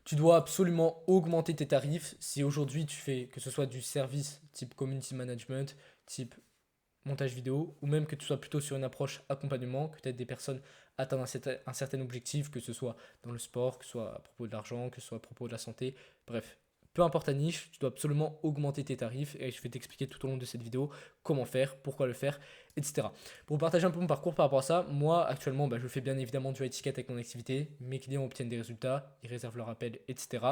Tu dois absolument augmenter tes tarifs si aujourd'hui tu fais que ce soit du service type community management, type montage vidéo, ou même que tu sois plutôt sur une approche accompagnement, que tu aides des personnes à atteindre un certain objectif, que ce soit dans le sport, que ce soit à propos de l'argent, que ce soit à propos de la santé, bref. Peu importe ta niche, tu dois absolument augmenter tes tarifs et je vais t'expliquer tout au long de cette vidéo comment faire, pourquoi le faire, etc. Pour partager un peu mon parcours par rapport à ça, moi actuellement je fais bien évidemment du high ticket avec mon activité, mes clients obtiennent des résultats, ils réservent leur appel, etc.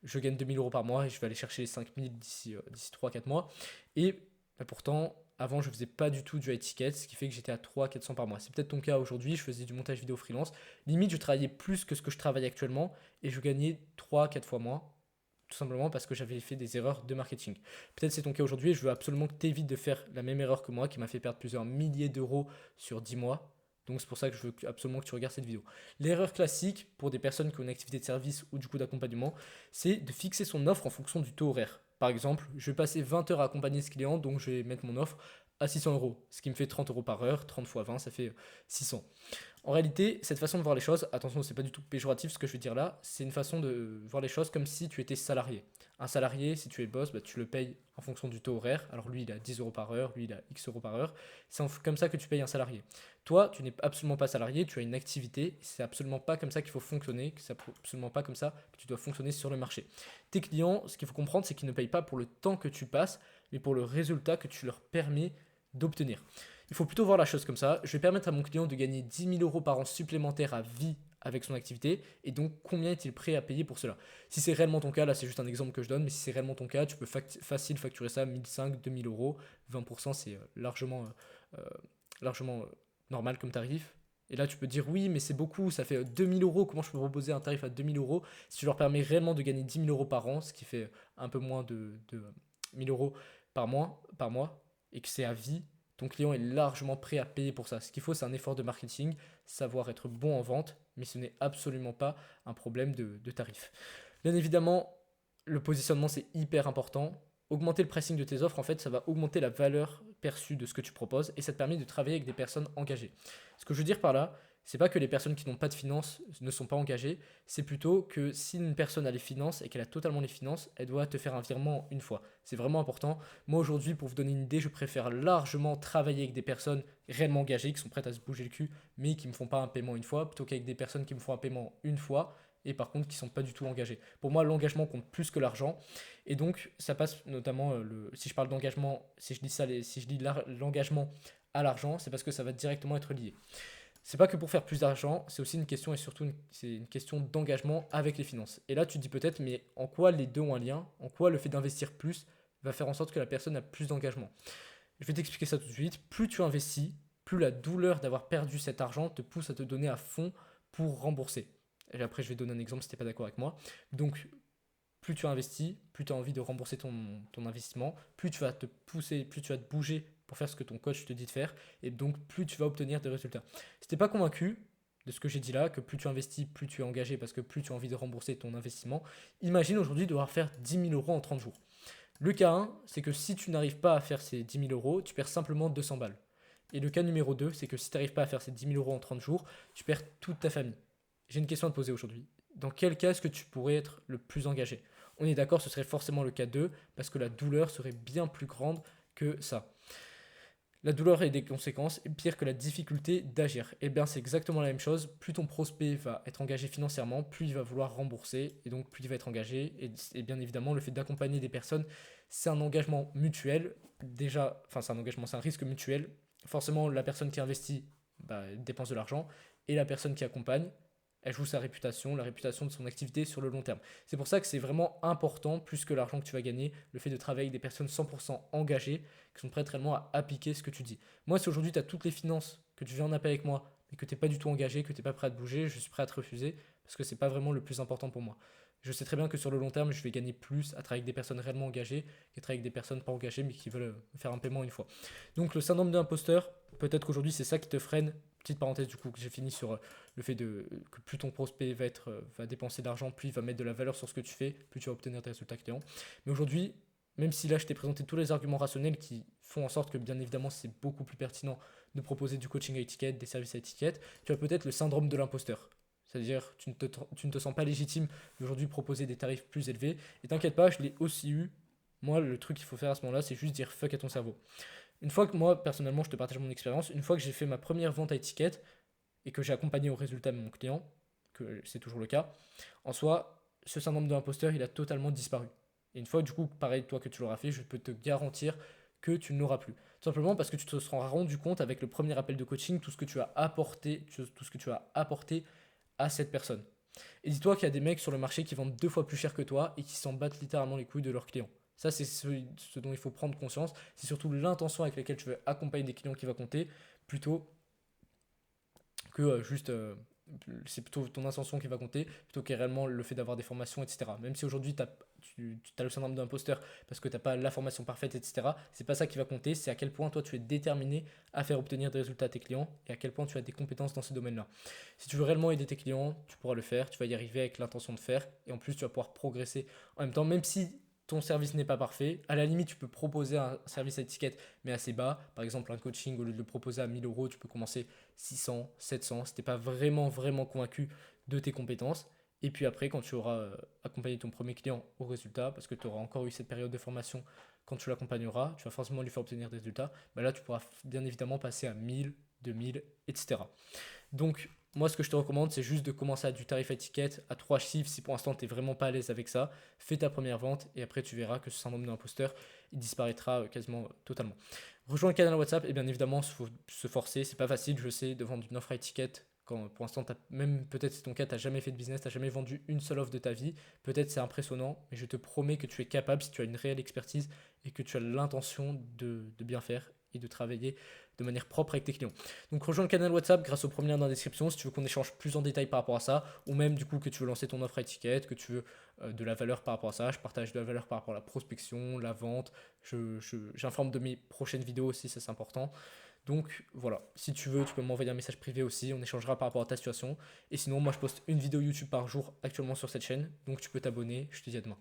Je gagne 2000 € par mois et je vais aller chercher les 5000 d'ici 3-4 mois. Et pourtant, avant, je faisais pas du tout du high ticket, ce qui fait que j'étais à 300-400 par mois. C'est peut-être ton cas aujourd'hui, je faisais du montage vidéo freelance. Limite, je travaillais plus que ce que je travaille actuellement et je gagnais 3-4 fois moins, tout simplement parce que j'avais fait des erreurs de marketing. Peut-être c'est ton cas aujourd'hui et je veux absolument que tu évites de faire la même erreur que moi qui m'a fait perdre plusieurs milliers d'euros sur 10 mois. Donc c'est pour ça que je veux absolument que tu regardes cette vidéo. L'erreur classique pour des personnes qui ont une activité de service ou du coup d'accompagnement, c'est de fixer son offre en fonction du taux horaire. Par exemple, je vais passer 20 heures à accompagner ce client, donc je vais mettre mon offre à 600 €, ce qui me fait 30 € par heure, 30 fois 20, ça fait 600. En réalité, cette façon de voir les choses, attention, c'est pas du tout péjoratif ce que je vais dire là, c'est une façon de voir les choses comme si tu étais salarié. Un salarié, si tu es boss, tu le payes en fonction du taux horaire. Alors lui, il a 10 € par heure, lui, il a X euros par heure. C'est comme ça que tu payes un salarié. Toi, tu n'es absolument pas salarié, tu as une activité, c'est absolument pas comme ça qu'il faut fonctionner, c'est absolument pas comme ça que tu dois fonctionner sur le marché. Tes clients, ce qu'il faut comprendre, c'est qu'ils ne payent pas pour le temps que tu passes, mais pour le résultat que tu leur permets d'obtenir. Il faut plutôt voir la chose comme ça. Je vais permettre à mon client de gagner 10 000 € par an supplémentaires à vie avec son activité, et donc combien est-il prêt à payer pour cela? Si c'est réellement ton cas, là c'est juste un exemple que je donne, mais si c'est réellement ton cas, tu peux facile facturer ça 1500, 2000 €, 20% c'est largement normal comme tarif. Et là tu peux dire oui mais c'est beaucoup, ça fait 2000 €, comment je peux proposer un tarif à 2000 € si tu leur permets réellement de gagner 10 000 € par an, ce qui fait un peu moins de 1000 € par mois, et que c'est à vie, ton client est largement prêt à payer pour ça. Ce qu'il faut, c'est un effort de marketing, savoir être bon en vente, mais ce n'est absolument pas un problème de tarif. Bien évidemment, le positionnement, c'est hyper important. Augmenter le pricing de tes offres, en fait, ça va augmenter la valeur perçue de ce que tu proposes et ça te permet de travailler avec des personnes engagées. Ce que je veux dire par là, c'est pas que les personnes qui n'ont pas de finances ne sont pas engagées, c'est plutôt que si une personne a les finances et qu'elle a totalement les finances, elle doit te faire un virement une fois. C'est vraiment important. Moi aujourd'hui, pour vous donner une idée, je préfère largement travailler avec des personnes réellement engagées, qui sont prêtes à se bouger le cul, mais qui ne me font pas un paiement une fois, plutôt qu'avec des personnes qui me font un paiement une fois, et par contre qui ne sont pas du tout engagées. Pour moi, l'engagement compte plus que l'argent, et donc ça passe notamment, si je parle d'engagement, si je dis ça, si je dis l'engagement à l'argent, c'est parce que ça va directement être lié. C'est pas que pour faire plus d'argent, c'est aussi une question et surtout c'est une question d'engagement avec les finances. Et là, tu te dis peut-être, mais en quoi les deux ont un lien? En quoi le fait d'investir plus va faire en sorte que la personne a plus d'engagement? Je vais t'expliquer ça tout de suite. Plus tu investis, plus la douleur d'avoir perdu cet argent te pousse à te donner à fond pour rembourser. Et après, je vais donner un exemple si tu n'es pas d'accord avec moi. Donc, plus tu investis, plus tu as envie de rembourser ton investissement, plus tu vas te pousser, plus tu vas te bouger pour faire ce que ton coach te dit de faire, et donc plus tu vas obtenir des résultats. Si tu n'es pas convaincu de ce que j'ai dit là, que plus tu investis, plus tu es engagé, parce que plus tu as envie de rembourser ton investissement, imagine aujourd'hui devoir faire 10 000 € en 30 jours. Le cas 1, c'est que si tu n'arrives pas à faire ces 10 000 €, tu perds simplement 200 balles. Et le cas numéro 2, c'est que si tu n'arrives pas à faire ces 10 000 € en 30 jours, tu perds toute ta famille. J'ai une question à te poser aujourd'hui. Dans quel cas est-ce que tu pourrais être le plus engagé? On est d'accord, ce serait forcément le cas 2, parce que la douleur serait bien plus grande que ça. La douleur et des conséquences est pire que la difficulté d'agir. Et bien c'est exactement la même chose. Plus ton prospect va être engagé financièrement, plus il va vouloir rembourser et donc plus il va être engagé. Et bien évidemment, le fait d'accompagner des personnes, c'est un engagement mutuel. Déjà, enfin c'est un engagement, c'est un risque mutuel. Forcément, la personne qui investit dépense de l'argent et la personne qui accompagne, elle joue sa réputation, la réputation de son activité sur le long terme. C'est pour ça que c'est vraiment important, plus que l'argent que tu vas gagner, le fait de travailler avec des personnes 100% engagées, qui sont prêtes réellement à appliquer ce que tu dis. Moi, si aujourd'hui tu as toutes les finances, que tu viens en appel avec moi, mais que tu n'es pas du tout engagé, que tu n'es pas prêt à te bouger, je suis prêt à te refuser, parce que c'est pas vraiment le plus important pour moi. Je sais très bien que sur le long terme, je vais gagner plus à travailler avec des personnes réellement engagées qu'à travailler avec des personnes pas engagées, mais qui veulent faire un paiement une fois. Donc le syndrome de l'imposteur, peut-être qu'aujourd'hui c'est ça qui te freine. Petite parenthèse du coup que j'ai fini sur le fait que plus ton prospect va dépenser d'argent, plus il va mettre de la valeur sur ce que tu fais, plus tu vas obtenir des résultats clients. Mais aujourd'hui, même si là je t'ai présenté tous les arguments rationnels qui font en sorte que bien évidemment c'est beaucoup plus pertinent de proposer du coaching à étiquette, des services à étiquette, tu as peut-être le syndrome de l'imposteur. C'est-à-dire, tu ne te sens pas légitime d'aujourd'hui proposer des tarifs plus élevés. Et t'inquiète pas, je l'ai aussi eu. Moi, le truc qu'il faut faire à ce moment-là, c'est juste dire fuck à ton cerveau. Une fois que moi, personnellement, je te partage mon expérience, une fois que j'ai fait ma première vente à étiquette et que j'ai accompagné au résultat de mon client, que c'est toujours le cas, en soi, ce syndrome de l'imposteur, il a totalement disparu. Et une fois, du coup, pareil, toi que tu l'auras fait, je peux te garantir que tu ne l'auras plus. Tout simplement parce que tu te seras rendu compte avec le premier appel de coaching, tout ce que tu as apporté, tout ce que tu as apporté à cette personne. Et dis-toi qu'il y a des mecs sur le marché qui vendent 2 fois plus cher que toi et qui s'en battent littéralement les couilles de leurs clients. Ça, c'est ce dont il faut prendre conscience. C'est surtout l'intention avec laquelle tu veux accompagner des clients qui va compter, plutôt que juste. C'est plutôt ton intention qui va compter, plutôt que réellement le fait d'avoir des formations, etc. Même si aujourd'hui tu as le syndrome d'imposteur parce que tu n'as pas la formation parfaite, etc. C'est pas ça qui va compter, c'est à quel point toi tu es déterminé à faire obtenir des résultats à tes clients et à quel point tu as des compétences dans ce domaine-là. Si tu veux réellement aider tes clients, tu pourras le faire, tu vas y arriver avec l'intention de faire et en plus tu vas pouvoir progresser en même temps, même si ton service n'est pas parfait. À la limite, tu peux proposer un service à étiquette, mais assez bas. Par exemple, un coaching, au lieu de le proposer à 1000 euros, tu peux commencer 600, 700, si tu n'es pas vraiment, vraiment convaincu de tes compétences. Et puis après, quand tu auras accompagné ton premier client au résultat, parce que tu auras encore eu cette période de formation, quand tu l'accompagneras, tu vas forcément lui faire obtenir des résultats, bah là, tu pourras bien évidemment passer à 1000, 2000, etc. Donc, moi, ce que je te recommande, c'est juste de commencer à du tarif étiquette à 3 chiffres. Si pour l'instant, tu n'es vraiment pas à l'aise avec ça, fais ta première vente et après, tu verras que ce syndrome de l'imposteur, il disparaîtra quasiment totalement. Rejoins le canal WhatsApp et bien évidemment, il faut se forcer. C'est pas facile, je sais, de vendre une offre à étiquette. Quand pour l'instant, même peut-être c'est ton cas, tu n'as jamais fait de business, tu n'as jamais vendu une seule offre de ta vie. Peut-être c'est impressionnant, mais je te promets que tu es capable si tu as une réelle expertise et que tu as l'intention de bien faire et de travailler de manière propre avec tes clients. Donc rejoins le canal WhatsApp grâce au premier lien dans la description si tu veux qu'on échange plus en détail par rapport à ça, ou même du coup que tu veux lancer ton offre à étiquette, que tu veux de la valeur par rapport à ça. Je partage de la valeur par rapport à la prospection, la vente. J'informe de mes prochaines vidéos aussi, ça c'est important. Donc voilà, si tu veux, tu peux m'envoyer un message privé aussi, on échangera par rapport à ta situation. Et sinon, moi je poste une vidéo YouTube par jour actuellement sur cette chaîne, donc tu peux t'abonner. Je te dis à demain.